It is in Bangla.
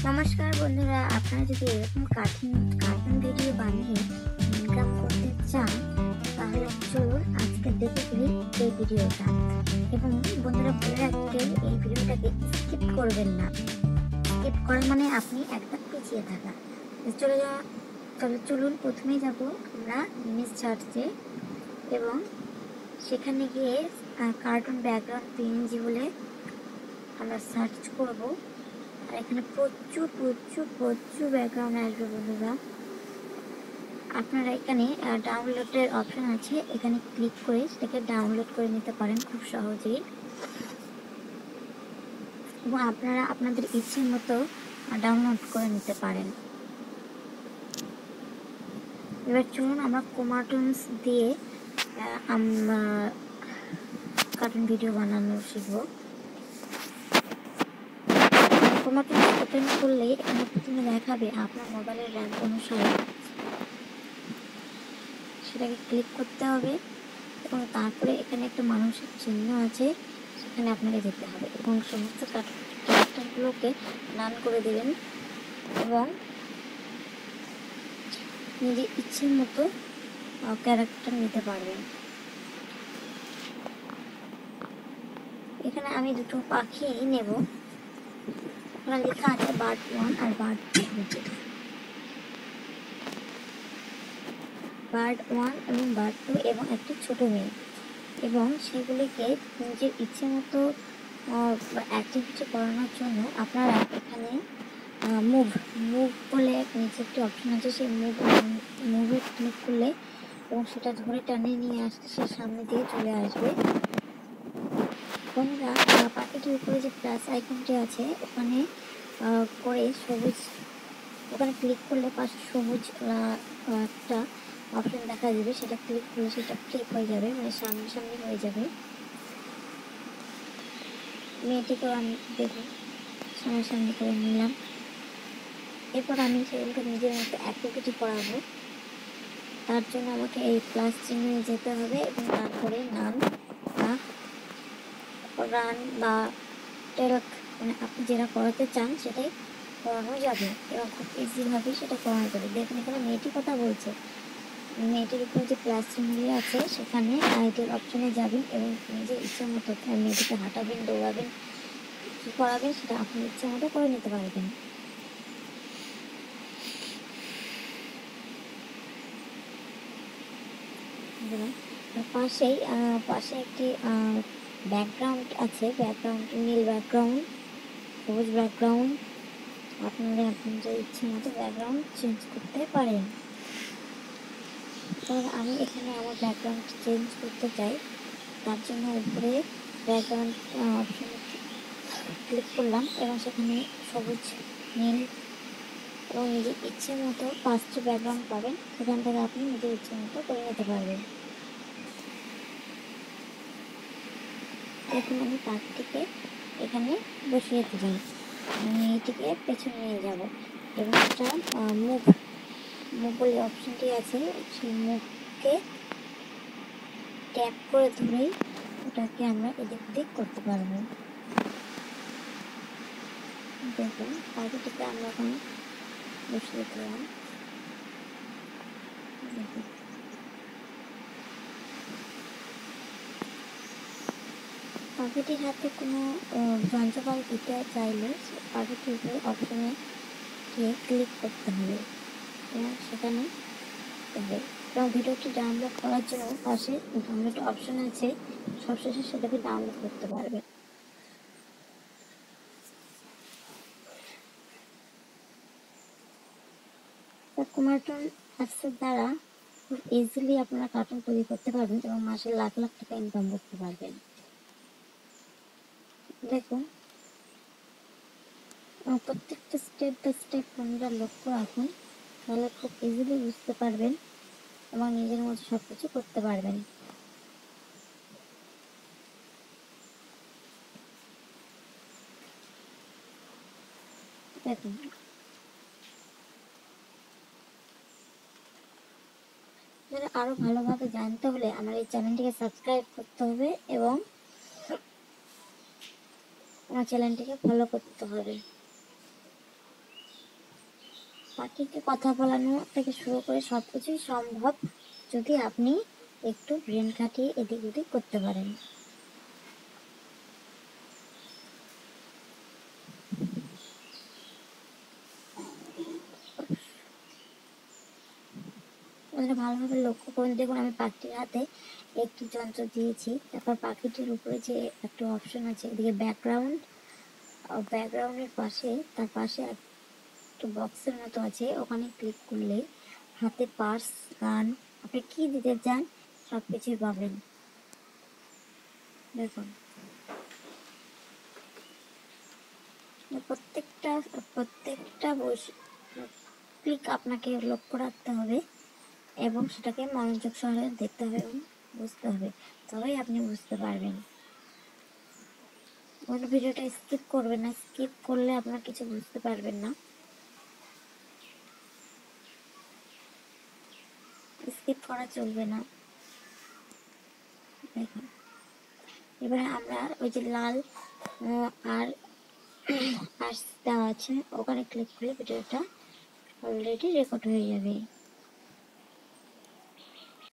নমস্কার বন্ধুরা, আপনারা যদি এরকম কার্টুন ভিডিও বানিয়ে ইনকাম করতে চান তাহলে চলুন আজকে দেখে ফেলি এই ভিডিওটা। এবং বন্ধুরা বলে রাখতে, এই ভিডিওটাকে স্কিপ করবেন না। স্কিপ করা মানে আপনি একদম পিছিয়ে থাকা। চলুন প্রথমেই যাব আমরা ইমেজ সার্চে এবং সেখানে গিয়ে কার্টুন ব্যাকগ্রাউন্ড পিএনজি বলে আমরা সার্চ করব। আর এখানে প্রচুর প্রচুর প্রচুর ব্যাকগ্রাউন্ড আসবে বন্ধুরা। আপনারা এখানে ডাউনলোডের অপশন আছে, এখানে ক্লিক করে সেটাকে ডাউনলোড করে নিতে পারেন খুব সহজেই। এবং আপনারা আপনাদের ইচ্ছে মতো ডাউনলোড করে নিতে পারেন। এবার চলুন আমরা কোমাটুনস দিয়ে আমরা কার্টুন ভিডিও বানানো শিখবো। কোমাটুনস ওপেন করলে এখানে প্রথমে দেখাবে আপনার মোবাইলের র্যাম অনুসারে, সেটাকে ক্লিক করতে হবে এবং তারপরে এখানে একটা মানুষের চিহ্ন আছে, সেখানে আপনাকে যেতে হবে এবং সমস্ত ক্যারেক্টারগুলোকে নান করে দেবেন এবং নিজের ইচ্ছের মতো ক্যারেক্টার নিতে পারবেন। এখানে আমি দুটো পাখি নেব। ওখানে লেখা আছে বার্ড 1 আর বার্ড 2। বার্ড 1 এবং বার্ড 2 এবং একটি ছোট মেয়ে, এবং সেগুলিকে নিজের ইচ্ছে মতো অ্যাক্টিভিটি করানোর জন্য আপনারা এখানে মুভ বলে নিচে একটি অপশন আছে, সেই মুভে ক্লিক করলে এবং সেটা ধরে টানিয়ে নিয়ে আসতে সে সামনে দিয়ে চলে আসবে। বন্ধুরা পাখিটির উপরে যে প্লাস আইকনটি আছে ওখানে করে সবুজ, ওখানে ক্লিক করলে পাশে সবুজ একটা অপশন দেখা যাবে, সেটা ক্লিক করলে সেটা ফ্লিপ হয়ে যাবে, মানে সামনে হয়ে যাবে। মেয়েটিকেও আমি দেখুন সামনাসামনি করে নিলাম। এরপর আমি সেগুলোকে নিজের মতো অ্যাক্টিভিটি করাবো। তার জন্য আমাকে এই প্লাস চিহ্নে যেতে হবে এবং তারপরে নাম বা রান বা টেলক, মানে আপনি যেটা করাতে চান সেটাই করানো যাবে এবং খুব ইজিভাবেই সেটা করানো যাবে। দেখুন এখানে মেয়েটি কথা বলছে, মেয়েটির উপরে যে প্লাস চিহ্ন আছে সেখানে আইডির অপশনে যাবেন এবং নিজের ইচ্ছে মতো মেয়েটিকে হাঁটাবেন, দৌড়াবেন, কী করাবেন সেটা আপনার ইচ্ছে মতো করে নিতে পারবেন। পাশে একটি ব্যাকগ্রাউন্ড আছে, ব্যাকগ্রাউন্ড নীল ব্যাকগ্রাউন্ড, সবুজ ব্যাকগ্রাউন্ড, আপনারা আপনাদের ইচ্ছে মতো ব্যাকগ্রাউন্ড চেঞ্জ করতে পারেন। আমি এখানে আমার ব্যাকগ্রাউন্ড চেঞ্জ করতে চাই, তার জন্য উপরে ব্যাকগ্রাউন্ড অপশনে ক্লিক করলাম এবং সেখানে সবুজ, নীল এবং নিজের ইচ্ছে মতো 5টি ব্যাকগ্রাউন্ড পাবেন, সেখান থেকে আপনি নিজের ইচ্ছে মতো করে নিতে পারবেন। এখন আমি পাখিটিকে এখানে বসিয়ে দিলাম, মেয়েটিকে পেছনে নিয়ে যাব এবং একটা মুভ বলে অপশনটি আছে, সেই মুভকে ট্যাপ করে ধরেই ওটাকে আমরা এদিক ওদিক করতে পারবো। দেখুন পাখিটিকে আমরা এখন বসিয়ে দিলাম। দেখুন পাখিটির হাতে কোনো যন্ত্রপাতি দিতে চাইলে পাখিটির উপরে অপশনে গিয়ে ক্লিক করতে হবে এবং সেখানে হবে। এবং ভিডিওটি ডাউনলোড করার জন্য পাশে ডাউনলোড অপশন আছে, সবশেষে সেটাকে ডাউনলোড করতে পারবে। কোমাটুন অ্যাপসের দ্বারা খুব ইজিলি আপনারা কার্টুন তৈরি করতে পারবেন এবং মাসে লাখ লাখ টাকা ইনকাম করতে পারবেন। দেখুন প্রত্যেকটা স্টেপ বাই স্টেপ আপনারা লক্ষ্য রাখুন, তাহলে খুব ইজিলি বুঝতে পারবেন এবং নিজের মতো সব কিছু করতে পারবেন। দেখুন আরো ভালোভাবে জানতে হলে আমার এই চ্যানেলটিকে সাবস্ক্রাইব করতে হবে এবং আমার চ্যানেলটিকে ফলো করতে হবে। পাখিকে কথা বলানো থেকে শুরু করে সব কিছুই সম্ভব যদি আপনি একটু ব্রেন খাটিয়ে এদিক ওদিক করতে পারেন। ভালোভাবে লক্ষ্য করুন, দেখুন আমি পাখিটির হাতে একটি যন্ত্র দিয়েছি, তারপর পাখিটির উপরে যে একটা অপশন আছে এদিকে ব্যাকগ্রাউন্ডের পাশে, তার পাশে একটা বক্সের মতো আছে, ওখানে ক্লিক করলে হাতে পার্স, গান, আপনি কি দিতে চান সব কিছুই পাবেন। দেখুন প্রত্যেকটা ক্লিক আপনাকে লক্ষ্য রাখতে হবে এবং সেটাকে মনোযোগ সহকারে দেখতে হবে এবং বুঝতে হবে, তবেই আপনি বুঝতে পারবেন। কোনো ভিডিওটা স্কিপ করবেন না, স্কিপ করলে আপনার কিছু বুঝতে পারবেন না। স্কিপ করা চলবে না। দেখুন এবারে আমরা ওই যে লাল আর দেওয়া আছে ওখানে ক্লিক করলে ভিডিওটা অলরেডি রেকর্ড হয়ে যাবে।